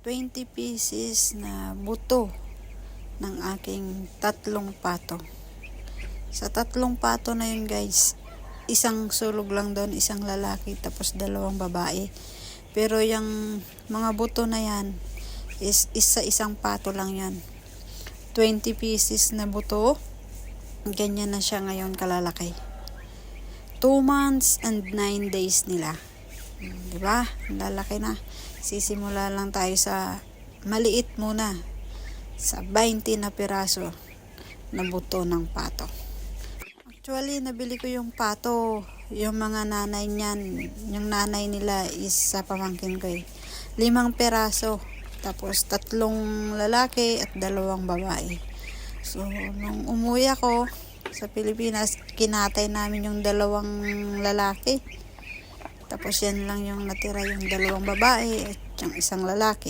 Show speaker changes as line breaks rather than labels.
20 pieces na buto ng aking 3 pato. Sa 3 pato na yun guys, isang sulog lang doon, isang lalaki tapos 2 babae. Pero yung mga buto na yan is isang pato lang yan. 20 pieces na buto, ganyan na siya ngayon kalalaki. 2 months and 9 days nila. Diba? Lalaki na. Sisimula lang tayo sa maliit muna. Sa 20 na piraso na buto ng pato. Actually, nabili ko yung pato. Yung mga nanay niyan, yung nanay nila is sa pamangkin ko eh. 5 piraso. Tapos 3 lalaki at 2 babae. So, nung umuwi ako sa Pilipinas, kinatay namin yung 2 lalaki. Tapos yan lang yung natira, yung 2 babae at yung 1 lalaki.